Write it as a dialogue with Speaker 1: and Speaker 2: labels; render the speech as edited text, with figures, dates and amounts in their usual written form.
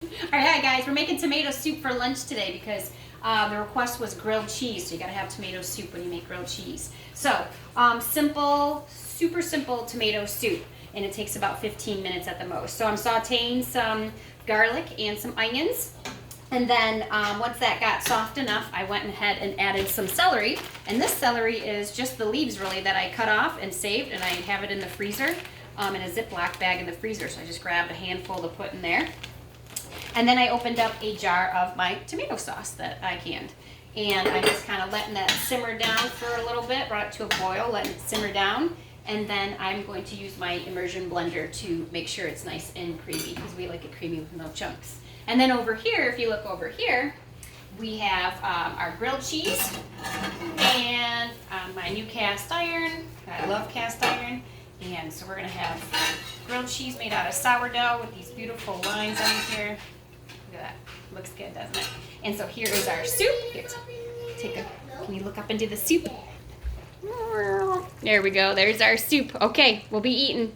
Speaker 1: Alright guys, we're making tomato soup for lunch today because the request was grilled cheese. So you gotta have tomato soup when you make grilled cheese. So, simple, super simple tomato soup. And it takes about 15 minutes at the most. So I'm sauteing some garlic and some onions. And then once that got soft enough, I went ahead and added some celery. And this celery is just the leaves really that I cut off and saved, and I have it in the freezer, in a Ziploc bag in the freezer. So I just grabbed a handful to put in there. And then I opened up a jar of my tomato sauce that I canned. And I'm just kind of letting that simmer down for a little bit, brought it to a boil, letting it simmer down. And then I'm going to use my immersion blender to make sure it's nice and creamy, because we like it creamy with no chunks. And then over here, if you look over here, we have our grilled cheese and my new cast iron. I love cast iron. And so we're going to have grilled cheese made out of sourdough with these beautiful lines on here. Look at that. Looks good, doesn't it? And so here is our soup. Here, can you look up into the soup? There we go. There's our soup. Okay, we'll be eating.